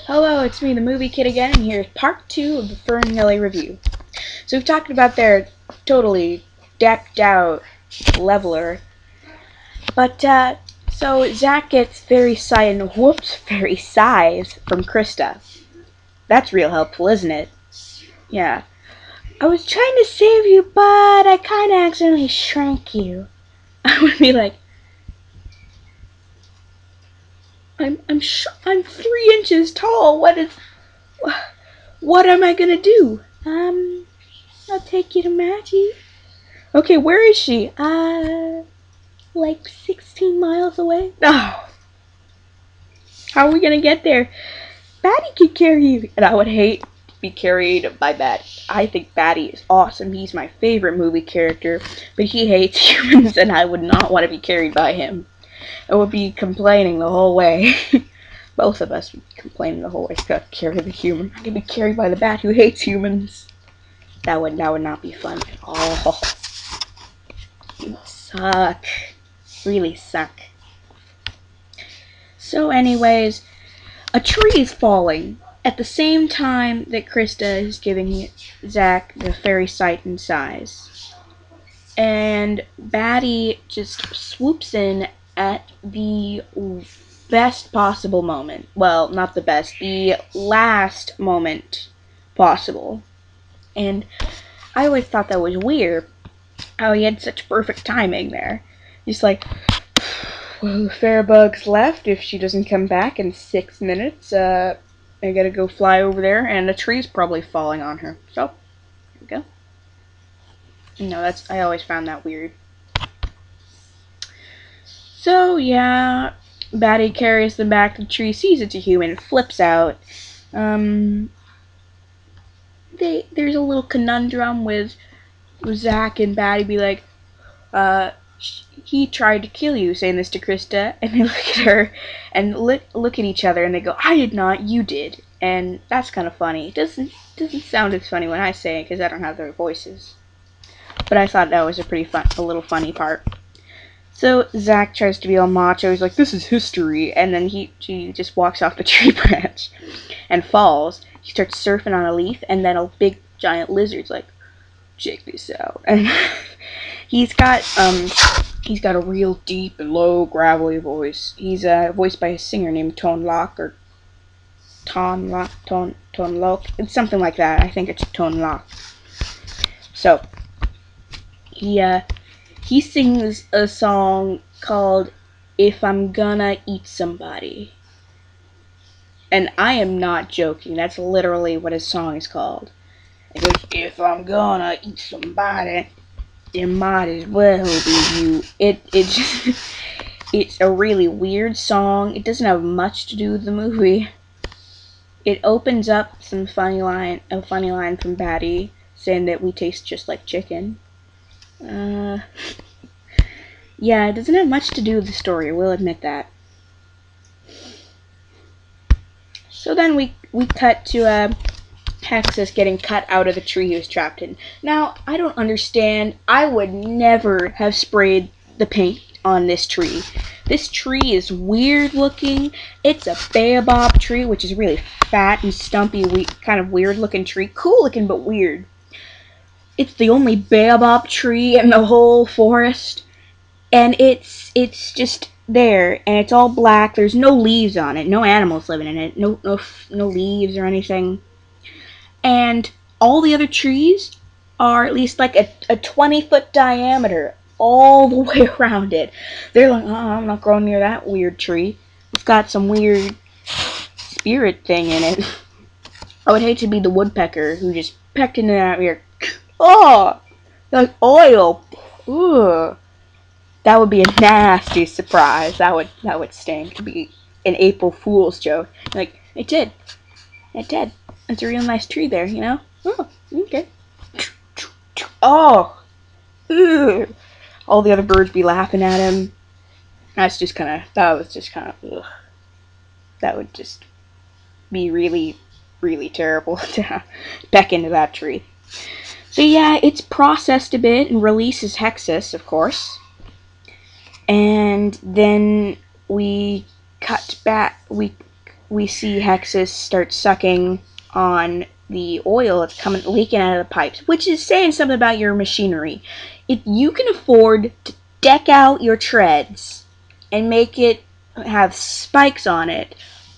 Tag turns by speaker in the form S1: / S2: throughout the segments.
S1: Hello, it's me, the Movie Kid again, and here's part 2 of the Ferngully review. So we've talked about their totally decked out leveler, but so Zach gets fairy sight and fairy size from Krista. That's real helpful, isn't it? Yeah. I was trying to save you, but I kind of accidentally shrank you. I would be like, I'm 3 inches tall. What am I gonna do? I'll take you to Maggie. Okay, where is she? Like 16 miles away? Oh. How are we gonna get there? Batty could carry you. And I would hate to be carried by Batty. I think Batty is awesome. He's my favorite movie character. But he hates humans and I would not want to be carried by him. I would be complaining the whole way. Both of us would be complaining the whole way. Gotta carry the human. I could be carried by the bat who hates humans. That would not be fun at all. It would suck. Really suck. So anyways, a tree is falling at the same time that Krista is giving Zach the fairy sight and size. And Batty just swoops in at the best possible moment. Well, not the best, the last moment possible. And I always thought that was weird, how he had such perfect timing there. Just like, well, the fairbug's left. If she doesn't come back in 6 minutes, I gotta go fly over there, and a tree's probably falling on her. So, here we go. No, I always found that weird. So, yeah, Batty carries them back to the tree, sees it's a human, flips out. There's a little conundrum with Zach and Batty be like, he tried to kill you, saying this to Krista, and they look at her and look at each other and they go, I did not, you did. And that's kind of funny. It doesn't sound as funny when I say it because I don't have their voices. But I thought that was a little funny part. So Zach tries to be all macho. He's like, this is history. And then she just walks off the tree branch and falls. He starts surfing on a leaf, and then a big giant lizard's like, check this out. And he's got a real deep and low gravelly voice. He's voiced by a singer named Tone Lock, or Tone Lock. It's something like that. I think it's Tone Lock. So he sings a song called If I'm Gonna Eat Somebody. And I am not joking. That's literally what his song is called. It goes, if I'm gonna eat somebody, it might as well be you. It's a really weird song. It doesn't have much to do with the movie. It opens up a funny line from Batty saying that we taste just like chicken. Yeah, it doesn't have much to do with the story, I will admit that. So then we cut to Texas getting cut out of the tree he was trapped in. Now, I don't understand. I would never have sprayed the paint on this tree. This tree is weird looking. It's a baobab tree, which is really fat and stumpy, kind of weird looking tree. Cool looking, but weird. It's the only baobab tree in the whole forest. And it's just there, and it's all black. There's no leaves on it. No animals living in it. No leaves or anything. And all the other trees are at least like a 20-foot diameter all the way around it. They're like, oh, I'm not growing near that weird tree. It's got some weird spirit thing in it. I would hate to be the woodpecker who just pecked into that weird. Oh, like oil. Ugh. That would be a nasty surprise. That would stink. To be an April Fool's joke. Like, it did. It's a real nice tree there, you know? Oh, okay. Oh! Ugh. All the other birds be laughing at him. That was just kind of, ugh. That would just be really, really terrible to peck into that tree. So yeah, it's processed a bit and releases Hexus, of course. And then we cut we see Hexus start sucking on the oil that's coming leaking out of the pipes, which is saying something about your machinery. If you can afford to deck out your treads and make it have spikes on it,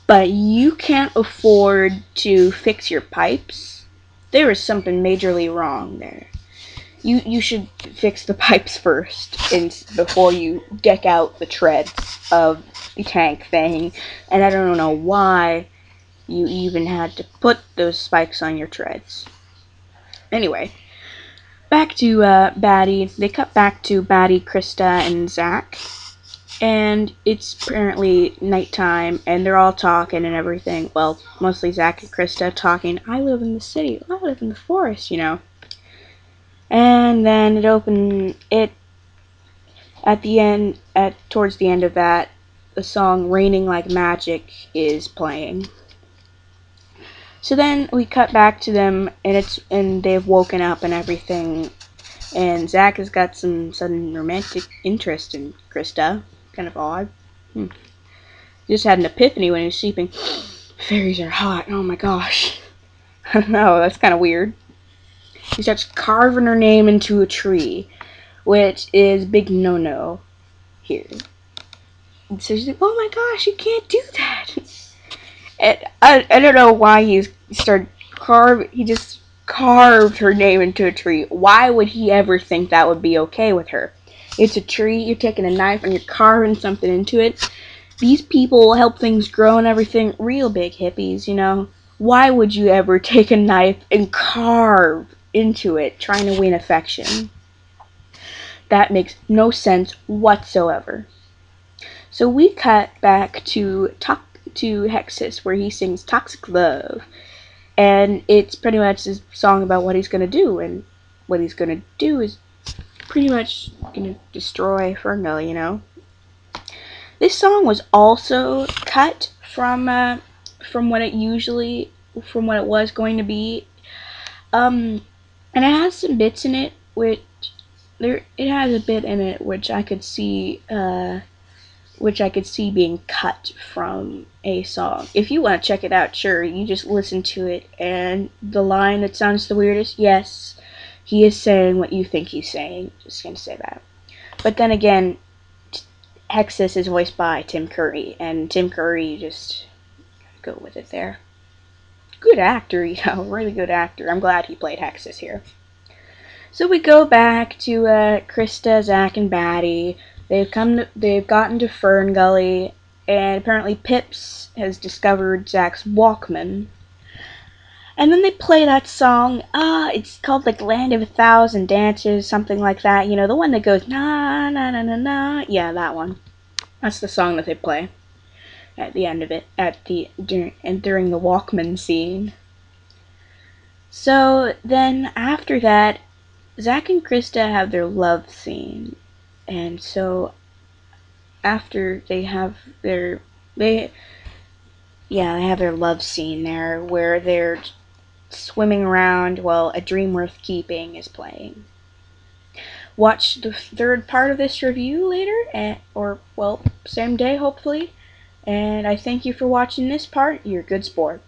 S1: but you can't afford to fix your pipes, there is something majorly wrong there. You should fix the pipes first before you deck out the treads of the tank thing. And I don't know why you even had to put those spikes on your treads. Anyway, back to Batty. They cut back to Batty, Krista, and Zach. And it's apparently nighttime, and they're all talking and everything. Well, mostly Zach and Krista talking. I live in the city. I live in the forest, you know. And then towards the end of that, the song Raining Like Magic is playing. So then we cut back to them, and they've woken up and everything, and Zach has got some sudden romantic interest in Krista. Kind of odd. He just had an epiphany when he was sleeping. Fairies are hot, oh my gosh. I don't know, that's kind of weird. He starts carving her name into a tree, which is big no-no here. And so she's like, oh my gosh, you can't do that. And I don't know why he just carved her name into a tree. Why would he ever think that would be okay with her? It's a tree, you're taking a knife and you're carving something into it. These people help things grow and everything, real big hippies, you know. Why would you ever take a knife and carve into it, trying to win affection? That makes no sense whatsoever. So we cut back to Hexus, where he sings Toxic Love. And it's pretty much his song about what he's going to do. And what he's going to do is pretty much going to destroy Ferngully, you know. This song was also cut from what it was going to be. And it has some bits in it which I could see being cut from a song. If you want to check it out, sure, you just listen to it, and the line that sounds the weirdest, yes, he is saying what you think he's saying. Just gonna say that. But then again, Hexus is voiced by Tim Curry, and Tim Curry just go with it there. Good actor, you know, really good actor. I'm glad he played Hexus here. So we go back to Krista, Zach, and Batty. They've gotten to Ferngully, and apparently Pips has discovered Zach's Walkman. And then they play that song. It's called like Land of 1,000 Dances, something like that. You know, the one that goes na na na na na. Yeah, that one. That's the song that they play at the end of it, during the Walkman scene. So then after that, Zach and Krista have their love scene, and so after they have their love scene there, where they're swimming around while A Dream Worth Keeping is playing. Watch the third part of this review later, or same day hopefully. And I thank you for watching this part. You're a good sport.